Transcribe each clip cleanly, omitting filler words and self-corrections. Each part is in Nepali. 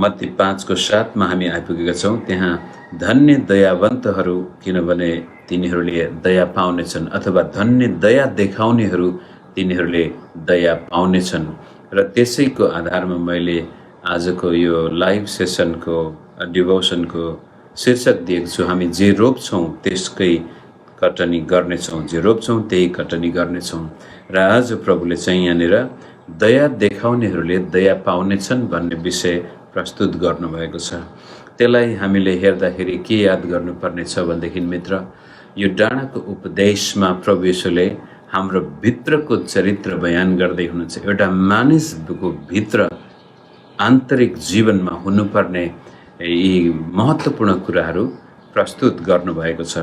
मत्ती 5 को 7 मा हामी आइपुगेका छौँ। त्यहाँ धन्य दयावन्तहरू किनभने तिनीहरूले दया पाउनेछन्, अथवा धन्य दया देखाउनेहरू तिनीहरूले दया पाउनेछन्। र त्यसैको आधारमा मैले आजको यो लाइभ सेसनको डिभोसनको शीर्षक दिएको छु, हामी जे रोप्छौँ त्यसकै कटनी गर्नेछौँ, जे रोप्छौँ त्यही कटनी गर्नेछौँ। र आज प्रभुले चाहिँ यहाँनिर दया देखाउनेहरूले दया पाउनेछन् भन्ने विषय प्रस्तुत गर्नुभएको छ। त्यसलाई हामीले हेर्दाखेरि के याद गर्नुपर्ने छ भनेदेखि मित्र, यो डाँडाको उपदेशमा प्रभु येशूले हाम्रो भित्रको चरित्र बयान गर्दै हुनुहुन्छ। एउटा मानिसको भित्र आन्तरिक जीवनमा हुनुपर्ने यी महत्त्वपूर्ण कुराहरू प्रस्तुत गर्नुभएको छ।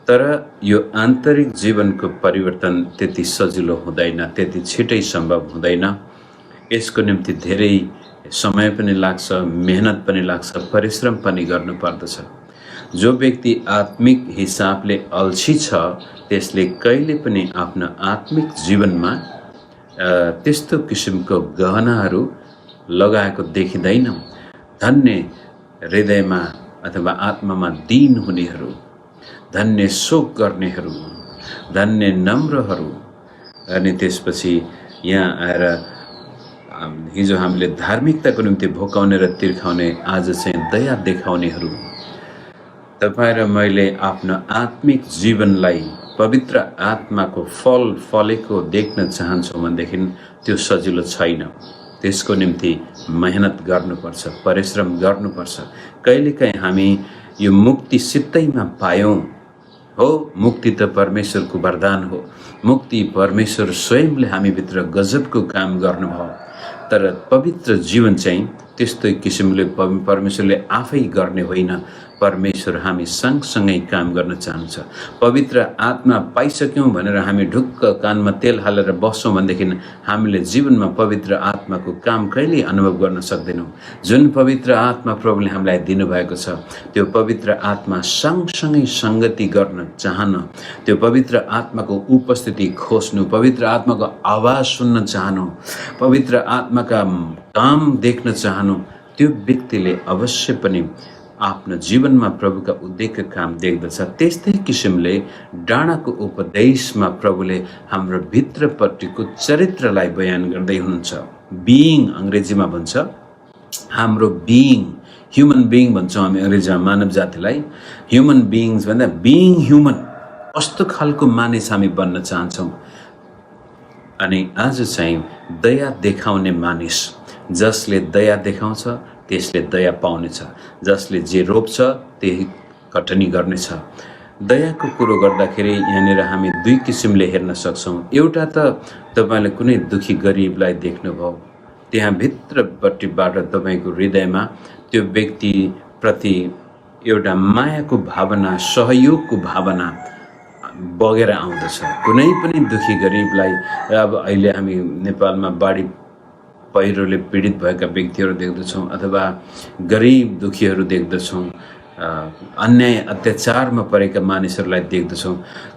तर यो आन्तरिक जीवनको परिवर्तन त्यति सजिलो हुँदैन, त्यति छिटै सम्भव हुँदैन। यसको निम्ति धेरै समय पनि लाग्छ, मेहनत पनि लाग्छ, परिश्रम पनि गर्नुपर्दछ। जो व्यक्ति आत्मिक हिसाबले अल्छी छ त्यसले कहिले पनि आफ्नो आत्मिक जीवनमा त्यस्तो किसिमको गहनाहरू लगाएको देखिँदैन। धन्य हृदयमा अथवा आत्मामा दीन हुनेहरू, धन्य शोक गर्नेहरू, धन्य नम्रहरू, अनि त्यसपछि यहाँ आएर हिजो हामीले धार्मिकताको निम्ति भोकाउने र तिर्खाउने, आज चाहिँ दया देखाउनेहरू। तपाईँ र मैले आफ्नो आत्मिक जीवनलाई पवित्र आत्माको फल फलेको देख्न चाहन्छौँ भनेदेखि त्यो सजिलो छैन। त्यसको निम्ति मेहनत गर्नुपर्छ, परिश्रम गर्नुपर्छ। कहिलेकाहीँ हामी यो मुक्ति सित्तैमा पायौँ हो, मुक्ति त परमेश्वरको वरदान हो, मुक्ति परमेश्वर स्वयंले हामीभित्र गजबको काम गर्नुभयो। तर पवित्र जीवन चाहिँ त्यस्तै किसिमले परमेश्वरले आफै गर्ने होइन, परमेश्वर हामी सँगसँगै काम गर्न चाहन्छ। पवित्र आत्मा पाइसक्यौँ भनेर हामी ढुक्क कानमा तेल हालेर बस्छौँ भनेदेखि हामीले जीवनमा पवित्र आत्माको काम कहिल्यै अनुभव गर्न सक्दैनौँ। जुन पवित्र आत्मा प्रभुले हामीलाई दिनुभएको छ त्यो पवित्र आत्मा सँगसँगै सङ्गति गर्न चाहन, त्यो पवित्र आत्माको उपस्थिति खोज्नु, पवित्र आत्माको आवाज सुन्न चाहनु, पवित्र आत्माका काम देख्न चाहनु, त्यो व्यक्तिले अवश्य पनि आफ्नो जीवनमा प्रभुका उद्देश्य काम देख्दछ। त्यस्तै किसिमले डाँडाको उपदेशमा प्रभुले हाम्रो भित्रपट्टिको चरित्रलाई बयान गर्दै हुनुहुन्छ। बिइङ अङ्ग्रेजीमा भन्छ, हाम्रो बिइङ, ह्युमन बिइङ भन्छौँ हामी अङ्ग्रेजीमा मानव जातिलाई। ह्युमन बिइङ्स भन्दा बिइङ ह्युमन, कस्तो खालको मानिस हामी बन्न चाहन्छौँ। अनि आज चाहिँ दया देखाउने मानिस, जसले दया देखाउँछ त्यसले दया पाउनेछ, जसले जे रोप्छ त्यही कटनी गर्नेछ। दयाको कुरो गर्दाखेरि यहाँनिर हामी दुई किसिमले हेर्न सक्छौँ। एउटा त तपाईँले कुनै दुखी गरिबलाई देख्नुभयो, त्यहाँ भित्रपट्टिबाट तपाईँको हृदयमा त्यो व्यक्तिप्रति एउटा मायाको भावना, सहयोगको भावना बगेर आउँदछ। कुनै पनि दुखी गरिबलाई, अब अहिले हामी नेपालमा बाढी पहिरोले पीडित भएका व्यक्तिहरू देख्दछौँ, अथवा गरिब दुखीहरू देख्दछौँ, अन्याय अत्याचारमा परेका मानिसहरूलाई देख्दछौँ।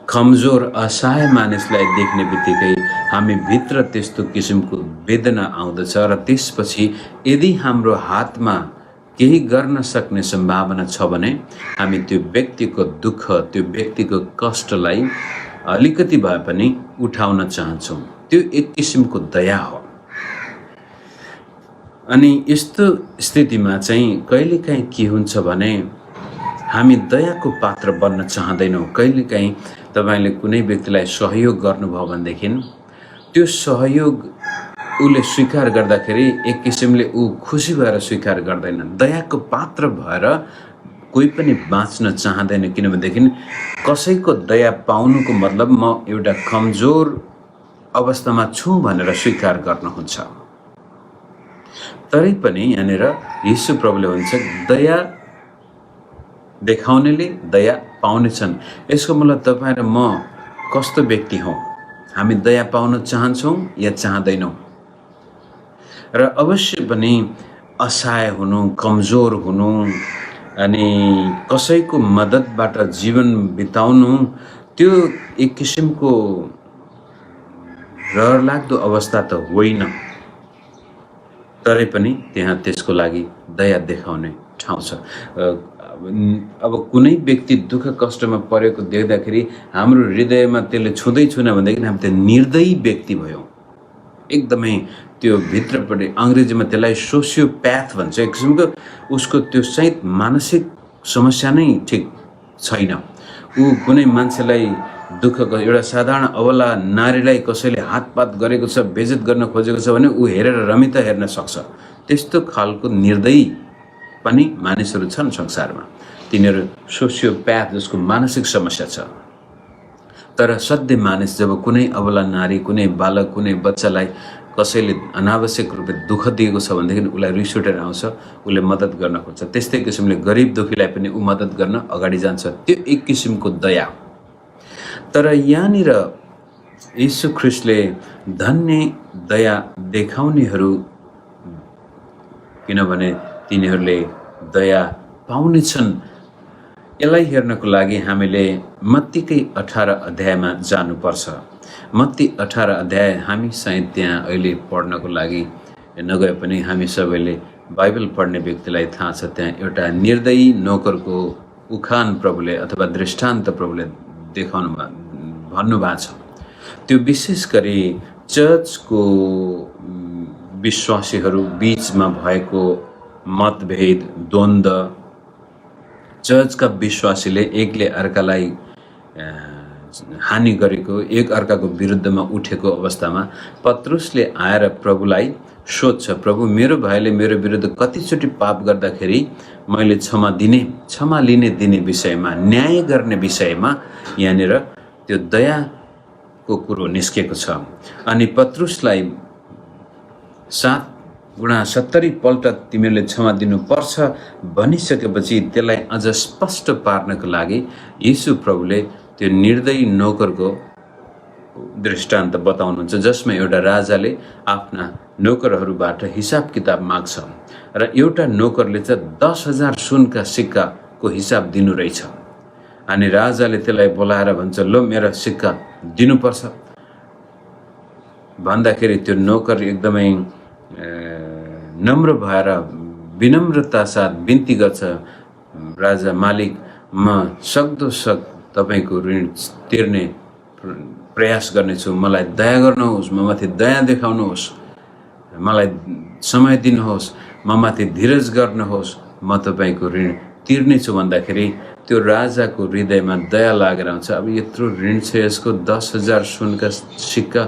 कमजोर असहाय मानिसलाई देख्ने बित्तिकै हामी भित्र त्यस्तो किसिमको वेदना आउँदछ। र त्यसपछि यदि हाम्रो हातमा केही गर्न सक्ने सम्भावना छ भने हामी त्यो व्यक्तिको दुःख, त्यो व्यक्तिको कष्टलाई अलिकति भए पनि उठाउन चाहन्छौँ। त्यो एक किसिमको दया हो। अनि यस्तो स्थितिमा चाहिँ कहिलेकाहीँ के हुन्छ भने हामी दयाको पात्र बन्न चाहँदैनौँ। कहिलेकाहीँ तपाईँले कुनै व्यक्तिलाई सहयोग गर्नुभयो भनेदेखि त्यो सहयोग उसले स्वीकार गर्दाखेरि एक किसिमले ऊ खुसी भएर स्वीकार गर्दैन। दयाको पात्र भएर कोही पनि बाँच्न चाहँदैन, किनभनेदेखि कसैको दया पाउनुको मतलब म एउटा कमजोर अवस्थामा छु भनेर स्वीकार गर्नुहुन्छ। तरै पनि यहाँनिर यीशु प्रभुले भन्छ दया देखाउनेले दया पाउनेछन्। यसको मतलब तपाईँ र म कस्तो व्यक्ति हौँ, हामी दया पाउन चाहन्छौँ या चाहँदैनौँ। र अवश्य पनि असहाय हुनु, कमजोर हुनु, अनि कसैको मद्दतबाट जीवन बिताउनु, त्यो एक किसिमको रहरलाग्दो अवस्था त होइन। तरै पनि त्यहाँ त्यसको लागि दया देखाउने ठाउँ छ। अब कुनै व्यक्ति दुःख कष्टमा परेको देख्दाखेरि हाम्रो हृदयमा त्यसले छुँदै छुन भनेदेखि हामी त्यो निर्दयी व्यक्ति भयौँ। एकदमै त्यो भित्रपट्टि अङ्ग्रेजीमा त्यसलाई सोसियोप्याथ भन्छ। एक किसिमको उसको त्यो सहित मानसिक समस्या नै ठिक छैन। ऊ कुनै मान्छेलाई दुःख, एउटा साधारण अबला नारीलाई कसैले हातपात गरेको छ, बेइज्जत गर्न खोजेको छ भने ऊ हेरेर रमिता हेर्न सक्छ। त्यस्तो खालको निर्दयी पनि मानिसहरू छन् संसारमा। तिनीहरू सोसियोप्याथ, जसको मानसिक समस्या छ। तर सधैँ मानिस जब कुनै अबला नारी, कुनै बालक, कुनै बच्चालाई कसैले अनावश्यक रूपले दुःख दिएको छ भनेदेखि उसलाई रिस उठेर आउँछ, उसले मद्दत गर्न खोज्छ। त्यस्तै किसिमले गरिब दुखीलाई पनि ऊ मद्दत गर्न अगाडि जान्छ। त्यो एक किसिमको दया। तर यहाँनिर यीशु ख्रीष्टले धन्य दया देखाउनेहरू, किनभने तिनीहरूले दया पाउनेछन्, यसलाई हेर्नको लागि हामीले मत्तीकै 18 अध्यायमा जानुपर्छ। मत्ती 18 अध्याय हामी सायद त्यहाँ अहिले पढ्नको लागि नगए पनि हामी सबैले बाइबल पढ्ने व्यक्तिलाई थाहा छ। त्यहाँ एउटा निर्दयी नोकरको उखान प्रभुले अथवा दृष्टान्त प्रभुले देखाउनु भन्नुभएको छ। त्यो विशेष गरी चर्चको विश्वासीहरू बीचमा भएको मतभेद, द्वन्द्व, चर्चका विश्वासीले एकले अर्कालाई हानि गरेको, एक अर्काको विरुद्धमा उठेको अवस्थामा पत्रुसले आएर प्रभुलाई सोध्छ, प्रभु मेरो भाइले मेरो विरुद्ध कतिचोटि पाप गर्दाखेरि मैले क्षमा लिने विषयमा, न्याय गर्ने विषयमा यहाँनिर त्यो दयाको कुरो निस्केको छ। अनि पत्रुसलाई 7 गुणा 70 पल्ट तिमीहरूले क्षमा दिनुपर्छ भनिसकेपछि त्यसलाई अझ स्पष्ट पार्नको लागि यीशु प्रभुले त्यो निर्दयी नोकरको दृष्टान्त बताउनुहुन्छ, जसमा एउटा राजाले आफ्ना नोकरहरूबाट हिसाब किताब माग्छ र एउटा नोकरले चाहिँ 10,000 सुनका सिक्काको हिसाब दिनु रहेछ। अनि राजाले त्यसलाई बोलाएर भन्छ, लो मेरो सिक्का दिनुपर्छ भन्दाखेरि त्यो नोकर एकदमै नम्र भएर विनम्रता साथ बिन्ती गर्छ, राजा मालिक म सक्दो तपाईँको ऋण तिर्ने प्रयास गर्नेछु, मलाई दया गर्नुहोस्, म माथि दया देखाउनुहोस्, मलाई समय दिनुहोस्, म माथि धीरज गर्नुहोस्, म तपाईँको ऋण तिर्नेछु भन्दाखेरि त्यो राजाको हृदयमा दया लागेर आउँछ। अब यत्रो ऋण छ यसको, 10,000 सुनका सिक्का,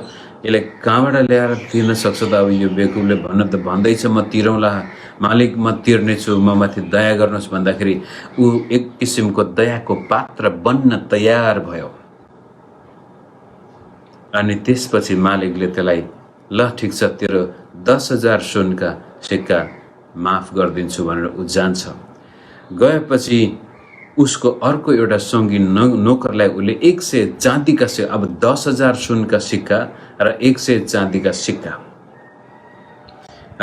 यसले कहाँबाट ल्याएर तिर्न सक्छ त? अब यो बेकुबले भन्दैछ म तिरौँला मालिक, म तिर्नेछु, म माथि दया गर्नुहोस् भन्दाखेरि ऊ एक किसिमको दयाको पात्र बन्न तयार भयो। अनि त्यसपछि मालिकले त्यसलाई ल ठिक छ, तेरो 10,000 सुनका सिक्का माफ गरिदिन्छु भनेर ऊ जान्छ। गएपछि उसको अर्को एउटा सङ्गी नोकरलाई उसले 100 चाँदीका सिक्का, अब 10,000 सुनका सिक्का र 100 चाँदीका सिक्का,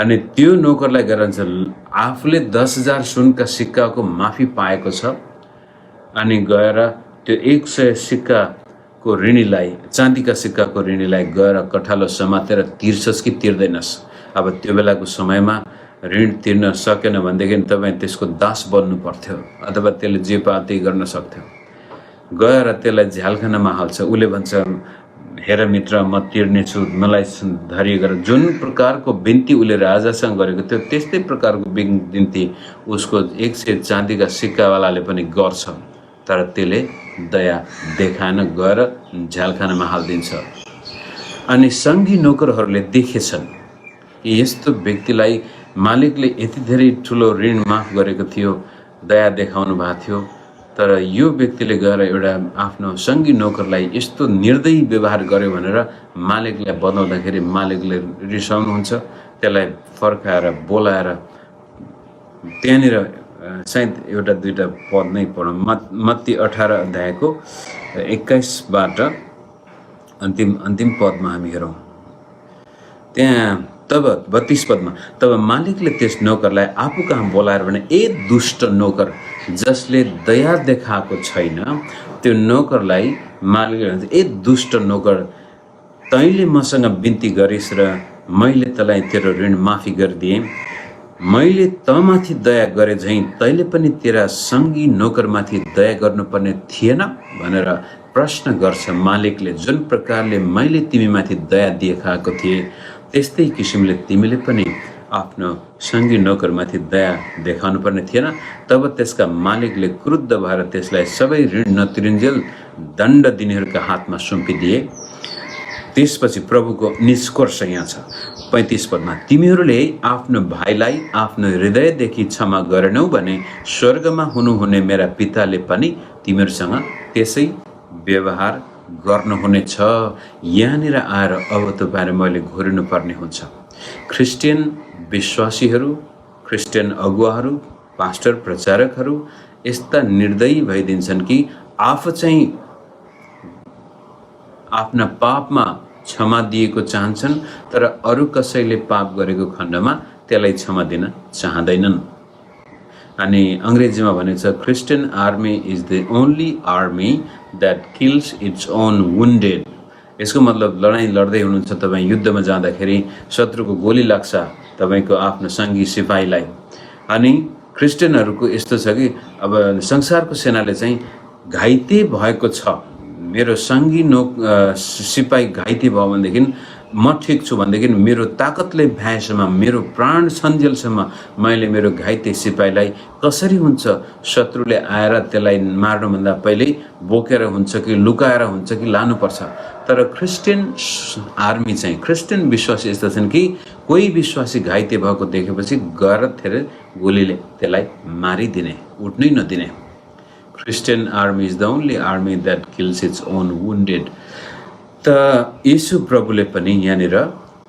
अनि त्यो नोकरलाई गराउँछ। आफूले 10,000 सुनका सिक्काको माफी पाएको छ, अनि गएर त्यो 100 सिक्काको ऋणीलाई, चाँदीका सिक्काको ऋणीलाई गएर कठालो समातेर तिर्छस् कि तिर्दैनस्? अब त्यो बेलाको समयमा ऋण तिर्न सकेन भनेदेखि तपाईँ त्यसको दास बन्नु पर्थ्यो, अथवा त्यसले जे पाए त्यही गर्न सक्थ्यो। गएर त्यसलाई झ्यालखानामा हाल्छ। उसले भन्छ, हेर मित्र, म तिर्नेछु, मलाई धैर्य गर। जुन प्रकारको बिन्ती उसले राजासँग गरेको थियो त्यस्तै प्रकारको बिन्ती उसको 100 चाँदीका सिक्कावालाले पनि गर्छ, तर त्यसले दया देखाएन, गएर झ्यालखानामा हालिदिन्छ। अनि सङ्गी नोकरहरूले देखेछन् कि यस्तो व्यक्तिलाई मालिकले यति धेरै ठुलो ऋण माफ गरेको थियो, दया देखाउनु भएको थियो, तर यो व्यक्तिले गएर एउटा आफ्नो सङ्गी नोकरलाई यस्तो निर्दयी व्यवहार गर्यो भनेर मालिकलाई बताउँदाखेरि मालिकले रिसाउनुहुन्छ। त्यसलाई फर्काएर बोलाएर त्यहाँनिर सायद एउटा दुईवटा पद नै पढौँ। मत्ती 18 अध्यायको 21बाट अन्तिम पदमा हामी हेरौँ। त्यहाँ तब 32 पदमा, तब मालिकले त्यस नोकरलाई आफू कहाँ बोलाएर भने, ए दुष्ट नोकर, जसले दया देखाएको छैन। त्यो नोकरलाई मालिकले भन्छ, ए दुष्ट नोकर, तैँले मसँग बिन्ती गरिस् र मैले तँलाई तेरो ऋण माफी गरिदिएँ, मैले तँमाथि दया गरे झैँ तैँले पनि तेरा सङ्गी नोकरमाथि दया गर्नुपर्ने थिएन भनेर प्रश्न गर्छ मालिकले। जुन प्रकारले मैले तिमीमाथि दया देखाएको थिएँ त्यस्तै किसिमले तिमीले पनि आफ्नो सङ्गी नोकरमाथि दया देखाउनु पर्ने थिएन। तब त्यसका मालिकले क्रुद्ध भएर त्यसलाई सबै ऋण नतिरुन्जेल दण्ड दिनेहरूका हातमा सुम्पिदिए। त्यसपछि प्रभुको निष्कर्ष यहाँ छ 35 पदमा, तिमीहरूले आफ्नो भाइलाई आफ्नो हृदयदेखि क्षमा गरेनौ भने स्वर्गमा हुनुहुने मेरा पिताले पनि तिमीहरूसँग त्यसै व्यवहार गर्नुहुनेछ। यहाँनिर आएर अब तपाईहरु मैले घोरिनु पर्ने हुन्छ। ख्रिस्टियन विश्वासीहरू, ख्रिस्टियन अगुवाहरू, पास्टर प्रचारकहरू यस्ता निर्दयी भइदिन्छन् कि आफू चाहिँ आफ्ना पापमा क्षमा दिएको चाहन्छन् तर अरू कसैले पाप गरेको खण्डमा त्यसलाई क्षमा दिन चाहँदैनन्। अनि अंग्रेजीमा भनेको छ Christian army is the only army that kills its own wounded. यसको मतलब लडाईँ लड्दै हुनुहुन्छ तपाईँ, युद्धमा जाँदाखेरि शत्रुको गोली लाग्छ तपाईको आफ्नो सङ्गी सिपाहीलाई। अनि क्रिस्चियनहरूको यस्तो छ कि अब संसारको सेनाले चाहिँ घाइते भएको छ, मेरो सङ्गी सिपाही घाइते भयो भनेदेखि म ठिक छु भनेदेखि मेरो ताकतले भ्याएसम्म, मेरो प्राण सन्जेलसम्म मैले मेरो घाइते सिपाहीलाई कसरी हुन्छ शत्रुले आएर त्यसलाई मार्नुभन्दा पहिल्यै बोकेर हुन्छ कि लुकाएर हुन्छ कि लानुपर्छ। तर क्रिस्चियन आर्मी चाहिँ, क्रिस्चियन विश्वासी यस्ता छन् कि कोही विश्वासी घाइते भएको देखेपछि गएर गोलीले त्यसलाई मारिदिने, उठ्नै नदिने। Christian army is the only army that kills its own wounded. त येशू प्रभुले पनि यहाँनिर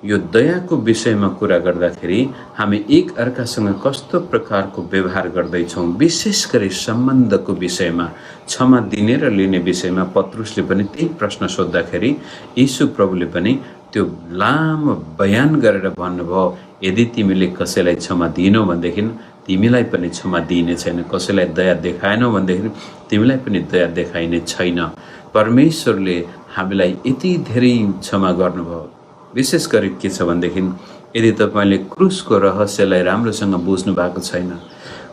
यो दयाको विषयमा कुरा गर्दाखेरि हामी एक अर्कासँग कस्तो प्रकारको व्यवहार गर्दैछौँ, विशेष गरी सम्बन्धको विषयमा, क्षमा दिने र लिने विषयमा पत्रुसले पनि त्यही प्रश्न सोद्धाखेरि येशू प्रभुले पनि त्यो लामो बयान गरेर भन्नुभयो, यदि तिमीले कसैलाई क्षमा दिनौ भनेदेखि तिमीलाई पनि क्षमा दिइने छैन, कसैलाई दया देखाएनौ भनेदेखि तिमीलाई पनि दया देखाइने छैन। परमेश्वरले हामीलाई यति धेरै क्षमा गर्नुभयो। विशेष गरी के छ भनेदेखि यदि तपाईले क्रुसको रहस्यलाई राम्रोसँग बुझ्नु भएको छैन,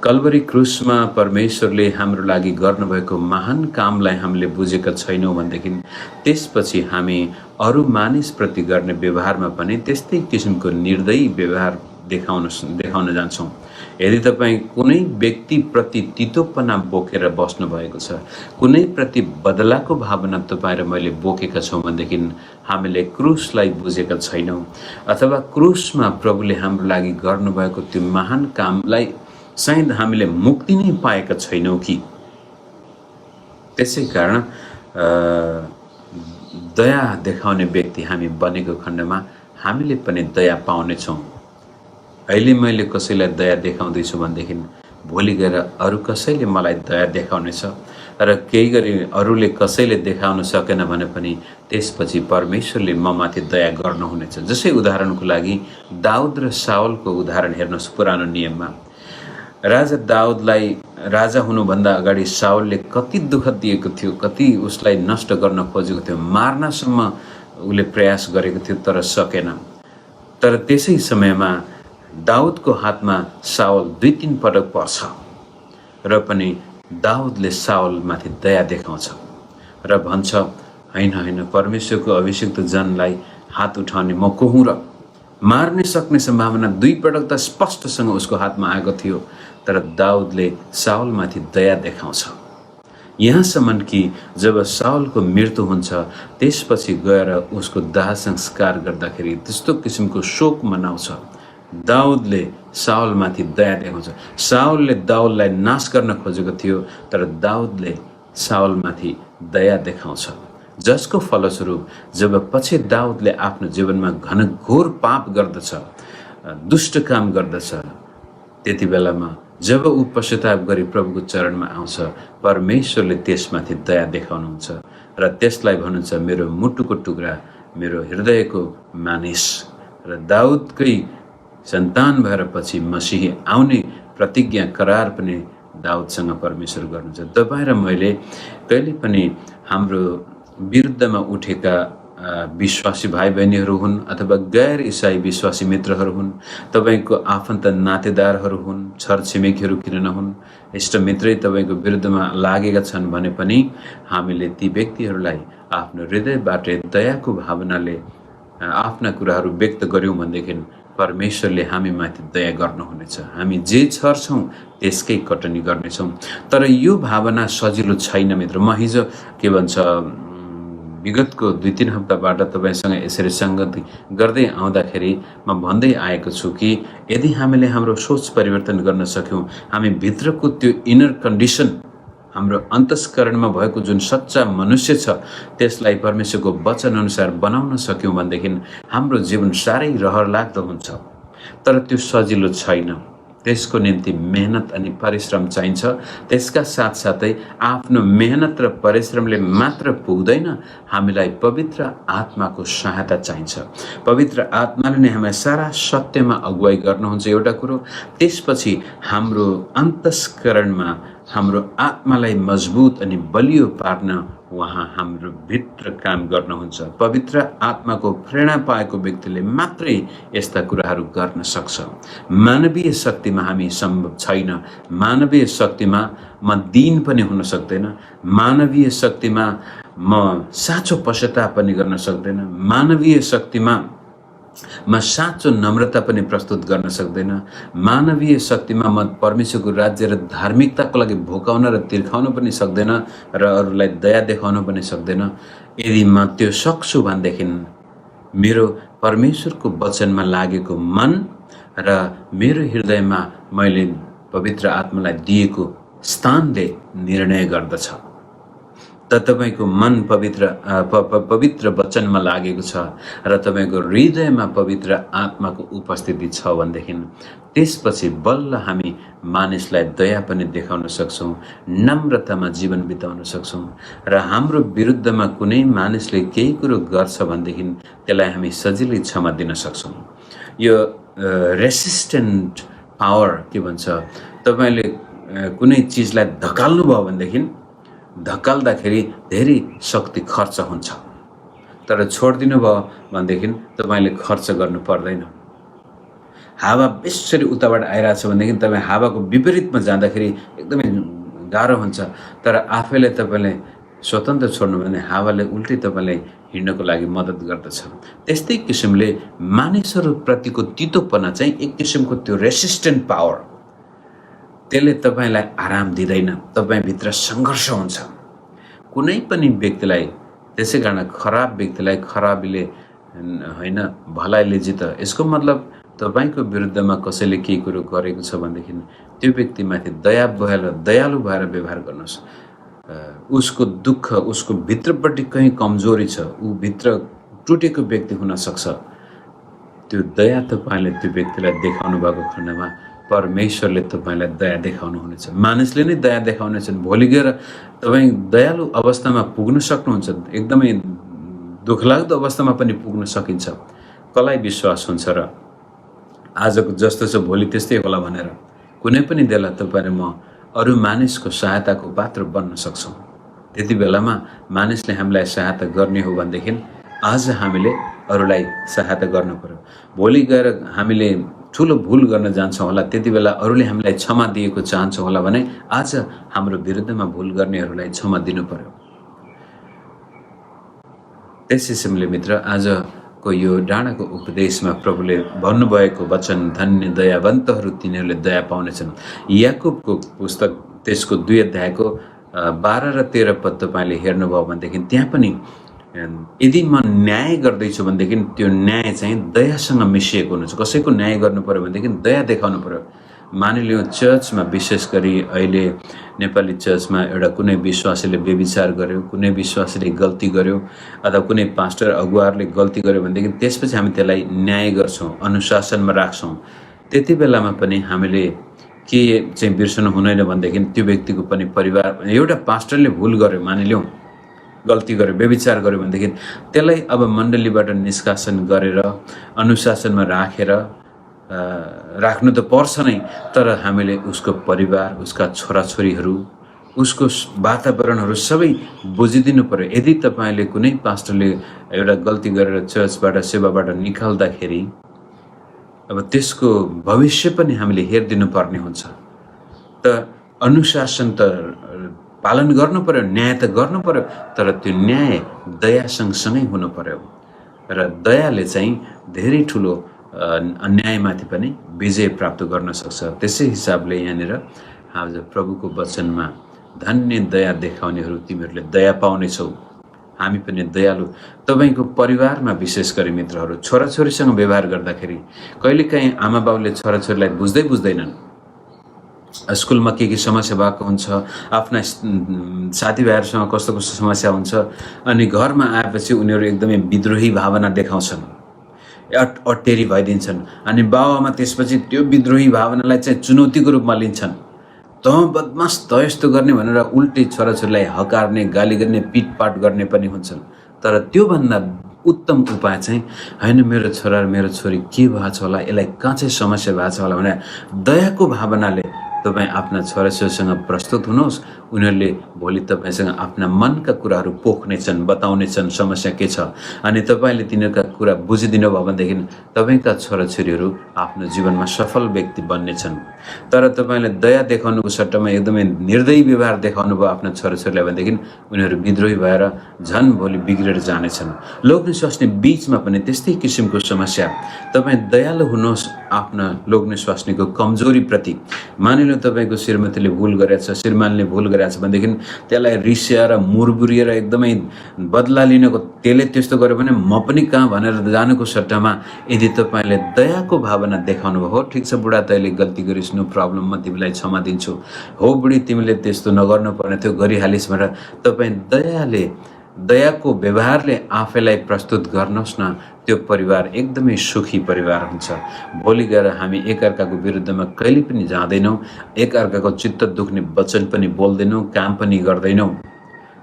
कल्वरी क्रुसमा परमेश्वरले हाम्रो लागि गर्नुभएको महान कामलाई हामीले बुझेका छैनौँ भनेदेखि त्यसपछि हामी अरू मानिसप्रति गर्ने व्यवहारमा पनि त्यस्तै किसिमको निर्दयी व्यवहार देखाउन जान्छौँ। यदि तपाईँ कुनै व्यक्तिप्रति तितोपना बोकेर बस्नु भएको छ, कुनै प्रति बदलाको भावना तपाईँ र मैले बोकेका छौँ भनेदेखि हामीले क्रुसलाई बुझेका छैनौँ, अथवा क्रुसमा प्रभुले हाम्रो लागि गर्नुभएको त्यो महान कामलाई सायद हामीले मुक्ति नै पाएका छैनौँ कि। त्यसै कारण दया देखाउने व्यक्ति हामी बनेको खण्डमा हामीले पनि दया पाउनेछौँ। अहिले मैले कसैलाई दया देखाउँदैछु भनेदेखि भोलि गएर अरू कसैले मलाई दया देखाउनेछ र केही गरी अरूले कसैले देखाउन सकेन भने पनि त्यसपछि परमेश्वरले ममाथि दया गर्नुहुनेछ। जसै उदाहरणको लागि दाउद र साउलको उदाहरण हेर्नुहोस्। पुरानो नियममा राजा दाउदलाई राजा हुनुभन्दा अगाडि साउलले कति दुःख दिएको थियो, कति उसलाई नष्ट गर्न खोजेको थियो, मार्नसम्म उसले प्रयास गरेको थियो तर सकेन। तर त्यसै समयमा दाउदको हातमा साउल 2-3 पटक पर्छ र पनि दाउदले साउलमाथि दया देखाउँछ र भन्छ, हैन परमेश्वरको अभिषिक्त जनलाई हात उठाउने म को हुँ र। मार्ने सक्ने सम्भावना 2 पटक त स्पष्टसँग उसको हातमा आएको थियो तर दाउदले साउलमाथि दया देखाउँछ। यहाँसम्म कि जब साउलको मृत्यु हुन्छ त्यसपछि गएर उसको दाह संस्कार गर्दाखेरि त्यस्तो किसिमको शोक मनाउँछ। दाउदले साउलमाथि दया देखाउँछ। साउलले दाउदलाई नाश गर्न खोजेको थियो तर दाउदले साउलमाथि दया देखाउँछ, जसको फलस्वरूप जब पछि दाउदले आफ्नो जीवनमा घनघोर पाप गर्दछ, दुष्ट काम गर्दछ, त्यति बेलामा जब ऊ पश्चाताप गरी प्रभुको चरणमा आउँछ परमेश्वरले त्यसमाथि दया देखाउनुहुन्छ र त्यसलाई भन्नुहुन्छ मेरो मुटुको टुक्रा, मेरो हृदयको मानिस। र दाउदकै सन्तान भएर पछि मसीह आउने प्रतिज्ञा करार पनि दाउदसँग परमेश्वर गर्नुहुन्छ। तपाईँ र मैले कहिले पनि हाम्रो विरुद्धमा उठेका विश्वासी भाइ बहिनीहरू हुन् अथवा गैर इसाई विश्वासी मित्रहरू हुन्, तपाईँको आफन्त नातेदारहरू हुन्, छरछिमेकीहरू किन नहुन्, इष्टमित्रै तपाईँको विरुद्धमा लागेका छन् भने पनि हामीले ती व्यक्तिहरूलाई आफ्नो हृदयबाट दयाको भावनाले आफ्ना कुराहरू व्यक्त गर्यौँ भनेदेखि परमेश्वरले हामीमाथि दया गर्नुहुनेछ। हामी जे छर्छौँ त्यसकै कटनी गर्नेछौँ। तर यो भावना सजिलो छैन मित्र। म हिजो के भन्छ विगतको 2-3 हप्ताबाट तपाईँसँग यसरी सङ्गति गर्दै आउँदाखेरि म भन्दै आएको छु कि यदि हामीले हाम्रो सोच परिवर्तन गर्न सक्यौँ, हामी भित्रको त्यो इनर कन्डिसन, हाम्रो अन्तस्करणमा भएको जुन सच्चा मनुष्य छ त्यसलाई परमेश्वरको वचन अनुसार बनाउन सक्यौँ भनेदेखि हाम्रो जीवन साह्रै रहरलाग्दो हुन्छ। तर त्यो सजिलो छैन। त्यसको निम्ति मेहनत अनि परिश्रम चाहिन्छ। त्यसका साथसाथै आफ्नो मेहनत र परिश्रमले मात्र पुग्दैन, हामीलाई पवित्र आत्माको सहायता चाहिन्छ। पवित्र आत्माले नै हामीलाई सारा सत्यमा अगुवाई गर्नुहुन्छ एउटा कुरो। त्यसपछि हाम्रो अन्तस्करणमा हाम्रो आत्मालाई मजबुत अनि बलियो पार्न उहाँ हाम्रो भित्र काम गर्नुहुन्छ। पवित्र आत्माको प्रेरणा पाएको व्यक्तिले मात्रै यस्ता कुराहरू गर्न सक्छ। मानवीय शक्तिमा हामी सम्भव छैन। मानवीय शक्तिमा म दीन पनि हुन सक्दैन। मानवीय शक्तिमा म साँचो पश्चाताप पनि गर्न सक्दैन। मानवीय शक्तिमा म साँचो नम्रता पनि प्रस्तुत गर्न सक्दैन। मानवीय शक्तिमा म परमेश्वरको राज्य र धार्मिकताको लागि भोकाउन र तिर्खाउन पनि सक्दैन र अरूलाई दया देखाउन पनि सक्दैन। यदि म त्यो सक्छु भनेदेखि मेरो परमेश्वरको वचनमा लागेको मन र मेरो हृदयमा मैले पवित्र आत्मालाई दिएको स्थानले निर्णय गर्दछ। त तपाईँको मन पवित्र वचनमा लागेको छ र तपाईँको हृदयमा पवित्र आत्माको उपस्थिति छ भनेदेखि त्यसपछि बल्ल हामी मानिसलाई दया पनि देखाउन सक्छौँ, नम्रतामा जीवन बिताउन सक्छौँ र हाम्रो विरुद्धमा कुनै मानिसले केही कुरो गर्छ भनेदेखि त्यसलाई हामी सजिलै क्षमा दिन सक्छौँ। यो रेसिस्टेन्ट पावर के भन्छ, तपाईँले कुनै चिजलाई धकाल्नु भयो भनेदेखि धकाल्दाखेरि धेरै शक्ति खर्च हुन्छ, तर छोडिदिनु भयो भनेदेखि तपाईँले खर्च गर्नु पर्दैन। हावा बेसरी उताबाट आइरहेछ भनेदेखि तपाईँ हावाको विपरीतमा जाँदाखेरि एकदमै गाह्रो हुन्छ, तर आफैले तपाईँले स्वतन्त्र छोड्नु भने हावाले उल्टै तपाईँलाई हिँड्नको लागि मद्दत गर्दछ। त्यस्तै किसिमले मानिसहरूप्रतिको तितोपना चाहिँ एक किसिमको त्यो रेसिस्टेन्ट पावर, त्यसले तपाईँलाई आराम दिँदैन, तपाईँभित्र सङ्घर्ष हुन्छ। कुनै पनि व्यक्तिलाई, त्यसै कारण खराब व्यक्तिलाई खराबीले होइन भलाइले जित। यसको मतलब तपाईँको विरुद्धमा कसैले केही कुरो गरेको छ भनेदेखि त्यो व्यक्तिमाथि दयालु भएर व्यवहार गर्नुहोस्। उसको दुःख, उसको भित्रपट्टि कहीँ कमजोरी छ, ऊ भित्र टुटेको व्यक्ति हुनसक्छ। त्यो दया तपाईँले त्यो व्यक्तिलाई देखाउनु भएको खण्डमा परमेश्वरले तपाईँलाई दया देखाउनुहुनेछ। मानिसले नै दया देखाउनेछन्। भोलि गएर तपाईँ दयालु अवस्थामा पुग्न सक्नुहुन्छ, एकदमै दुःखलाग्दो अवस्थामा पनि पुग्न सकिन्छ। कसलाई विश्वास हुन्छ र आजको जस्तो छ भोलि त्यस्तै होला भनेर कुनै पनि बेला तपाईँ र म अरू मानिसको सहायताको पात्र बन्न सक्छौँ। त्यति बेलामा मानिसले हामीलाई सहायता गर्ने हो भनेदेखि आज हामीले अरूलाई सहायता गर्नु पर्यो। भोलि गएर हामीले ठुलो भुल गर्न जान्छौँ होला, त्यति बेला अरूले हामीलाई क्षमा दिएको चाहन्छौँ होला भने आज हाम्रो विरुद्धमा भुल गर्नेहरूलाई क्षमा दिनु पर्यो। त्यस किसिमले मित्र, आजको यो डाँडाको उपदेशमा प्रभुले भन्नुभएको वचन, धन्य दयावन्तहरू तिनीहरूले दया पाउनेछन्। याकुबको पुस्तक त्यसको 2 अध्यायको 12 र 13 पद तपाईँले हेर्नुभयो भनेदेखि त्यहाँ पनि यदि म न्याय गर्दैछु भनेदेखि त्यो न्याय चाहिँ दयासँग मिसिएको हुनुहुन्छ। कसैको न्याय गर्नु पर्यो भनेदेखि दया देखाउनु पर्यो। मानिलियो चर्चमा, विशेष गरी अहिले नेपाली चर्चमा एउटा कुनै विश्वासीले व्यभिचार गर्यो, कुनै विश्वासीले गल्ती गर्यो अथवा कुनै पास्टर अगुवाहरूले गल्ती गर्यो भनेदेखि त्यसपछि हामी त्यसलाई न्याय गर्छौँ, अनुशासनमा राख्छौँ। त्यति बेलामा पनि हामीले के चाहिँ बिर्सनु हुँदैन भनेदेखि त्यो व्यक्तिको पनि परिवार, एउटा पास्टरले भुल गर्यो, मानिलिउँ गल्ती गर्यो, व्यभिचार गर्यो भनेदेखि त्यसलाई अब मण्डलीबाट निष्कासन गरेर अनुशासनमा राखेर राख्नु त पर्छ नै, तर हामीले उसको परिवार, उसका छोराछोरीहरू उसको वातावरणहरू सबै बुझिदिनु पर्यो। यदि तपाईँले कुनै पास्टरले एउटा गल्ती गरेर चर्चबाट सेवाबाट निकाल्दाखेरि अब त्यसको भविष्य पनि हामीले हेरिदिनु पर्ने हुन्छ। त अनुशासन त पालन गर्नु पर्यो, न्याय त गर्नु पर्यो, तर त्यो न्याय दया सँगसँगै हुनु पर्यो र दयाले चाहिँ धेरै ठुलो अन्यायमाथि पनि विजय प्राप्त गर्न सक्छ। त्यसै हिसाबले यहाँनिर आज प्रभुको वचनमा धन्य दया देखाउनेहरू तिमीहरूले दया पाउनेछौ। हामी पनि दयालु। तपाईँको परिवारमा विशेष गरी मित्रहरू छोराछोरीसँग व्यवहार गर्दाखेरि कहिलेकाहीँ आमा बाउले छोराछोरीलाई बुझ्दैनन्। स्कुलमा के समस्या भएको हुन्छ, आफ्ना साथीभाइहरूसँग कस्तो समस्या हुन्छ, अनि घरमा आएपछि उनीहरू एकदमै विद्रोही भावना देखाउँछन्, अटेरी भइदिन्छन्। अनि बाबुआमा त्यसपछि त्यो विद्रोही भावनालाई चाहिँ चुनौतीको रूपमा लिन्छन्। त बदमास, त यस्तो गर्ने भनेर उल्टै छोराछोरीलाई हकार्ने, गाली गर्ने, पिटपाट गर्ने पनि हुन्छन्। तर त्योभन्दा उत्तम उपाय चाहिँ होइन, मेरो छोरा र मेरो छोरी के भएको छ होला, यसलाई कहाँ चाहिँ समस्या भएको छ होला भनेर दयाको भावनाले तपाईँ आफ्ना छोराछोरीसँग प्रस्तुत हुनुहोस्। उनीहरूले भोलि तपाईँसँग आफ्ना मनका कुराहरू पोख्नेछन्, बताउनेछन् समस्या के छ, अनि तपाईँले तिनीहरूका कुरा बुझिदिनु भयो भनेदेखि तपाईँका छोराछोरीहरू आफ्नो जीवनमा सफल व्यक्ति बन्नेछन्। तर तपाईँले दया देखाउनुको सट्टामा एकदमै निर्दयी व्यवहार देखाउनु भयो आफ्ना छोराछोरीलाई भनेदेखि उनीहरू विद्रोही भएर झन् भोलि बिग्रेर जानेछन्। लोग्ने स्वास्नी बिचमा पनि त्यस्तै किसिमको समस्या। तपाईँ दयालु हुनुहोस् आफ्ना लोग्ने स्वास्नीको कमजोरीप्रति। मानिलो तपाईँको श्रीमतीले भुल गरेछ, श्रीमानले भुल गरेछ भनेदेखि त्यसलाई रिस्याएर मुरबुरिएर एकदमै बदला लिनको, त्यसले त्यस्तो गर्यो भने म पनि कहाँ भनेर जानुको सट्टामा यदि तपाईँले दयाको भावना देखाउनु भयो, हो ठिक छ बुढा, तैँले गल्ती गरिस्, नो प्रब्लम, म तिमीलाई क्षमा दिन्छु, हो बुढी तिमीले त्यस्तो नगर्नु पर्ने थियो, गरिहालिस् भनेर तपाईँ दयाको व्यवहारले आफैलाई प्रस्तुत गर्नुहोस् न। त्यो परिवार एकदमै सुखी परिवार हुन्छ। भोलि गएर हामी एकअर्काको विरुद्धमा कहिले पनि जाँदैनौँ, एकअर्काको चित्त दुख्ने वचन पनि बोल्दैनौँ, काम पनि गर्दैनौँ।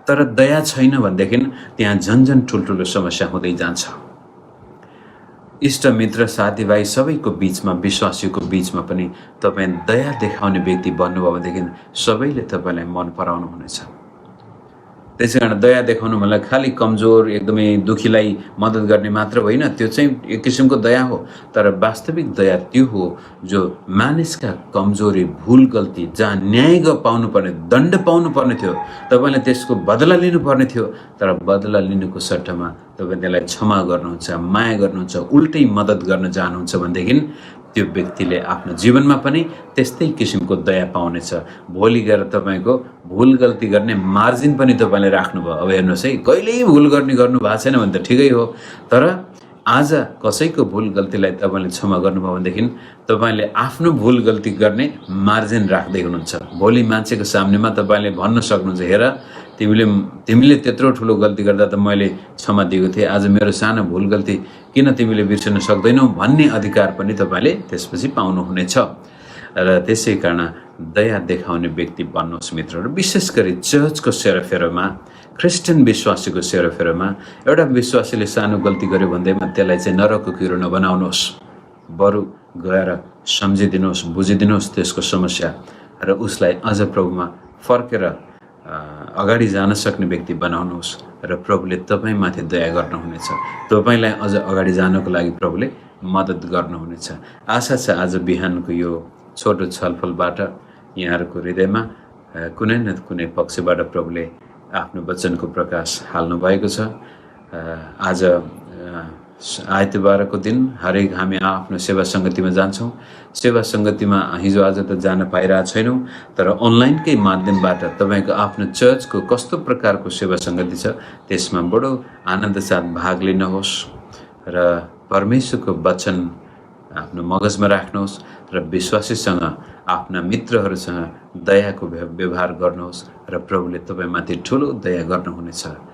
तर दया छैन भनेदेखि त्यहाँ झन्झन ठुल्ठुलो समस्या हुँदै जान्छ। इष्टमित्र साथीभाइ सबैको बिचमा, विश्वासीको बिचमा पनि तपाईँ दया देखाउने व्यक्ति बन्नुभयो भनेदेखि सबैले तपाईँलाई मन पराउनु हुनेछ। त्यसै कारण दया देखाउनु मलाई खालि कमजोर एकदमै दुखीलाई मद्दत गर्ने मात्र होइन, त्यो चाहिँ एक किसिमको दया हो। तर वास्तविक दया त्यो हो जो मानिसका कमजोरी, भुल, गल्ती, जहाँ न्याय पाउनुपर्ने, दण्ड पाउनुपर्ने थियो, तपाईँले त्यसको बदला लिनुपर्ने थियो, तर बदला लिनुको सट्टामा तपाईँ त्यसलाई क्षमा गर्नुहुन्छ, माया गर्नुहुन्छ, उल्टै मद्दत गर्न जानुहुन्छ भनेदेखि त्यो व्यक्तिले आफ्नो जीवनमा पनि त्यस्तै किसिमको दया पाउनेछ। भोलि गएर तपाईँको भुल गल्ती गर्ने मार्जिन पनि तपाईँले राख्नुभयो। अब हेर्नुहोस् है, कहिल्यै भुल गर्नु भएको छैन भने त ठिकै हो, तर आज कसैको भुल गल्तीलाई तपाईँले क्षमा गर्नुभयो भनेदेखि तपाईँले आफ्नो भुल गल्ती गर्ने मार्जिन राख्दै हुनुहुन्छ। भोलि मान्छेको सामनेमा तपाईँले भन्न सक्नुहुन्छ, हेर तिमीले त्यत्रो ठुलो गल्ती गर्दा त मैले क्षमा दिएको थिएँ, आज मेरो सानो भुल गल्ती किन तिमीले बिर्सन सक्दैनौ भन्ने अधिकार पनि तपाईँले त्यसपछि पाउनुहुनेछ। र त्यसै कारण दया देखाउने व्यक्ति बन्नुहोस् मित्रहरू। विशेष गरी चर्चको सेरोफेरोमा, क्रिस्चियन विश्वासीको सेरोफेरोमा एउटा विश्वासीले सानो गल्ती गर्यो भन्दैमा त्यसलाई चाहिँ नरकको किरो नबनाउनुहोस्, बरु गएर सम्झिदिनुहोस्, बुझिदिनुहोस् त्यसको समस्या, र उसलाई अझ प्रभुमा फर्केर अगाडि जान सक्ने व्यक्ति बनाउनुहोस्, र प्रभुले तपाईँमाथि दया गर्नुहुनेछ। तपाईँलाई अझ अगाडि जानको लागि प्रभुले मद्दत गर्नुहुनेछ। आशा छ आज बिहानको यो छोटो छलफलबाट यहाँहरूको हृदयमा कुनै न कुनै पक्षबाट प्रभुले आफ्नो वचनको प्रकाश हाल्नु भएको छ। आज आइतबारको दिन हरेक हामी आफ्नो सेवा सङ्गतिमा जान्छौँ। सेवा सङ्गतिमा हिजो आज त जान पाइरहेको छैनौँ, तर अनलाइनकै माध्यमबाट तपाईँको आफ्नो चर्चको कस्तो प्रकारको सेवा सङ्गति छ त्यसमा बडो आनन्द साथ भाग लिनुहोस् र परमेश्वरको वचन आफ्नो मगजमा राख्नुहोस् र विश्वासीसँग, आफ्ना मित्रहरूसँग दयाको व्यवहार गर्नुहोस् र प्रभुले तपाईँमाथि ठुलो दया गर्नुहुनेछ।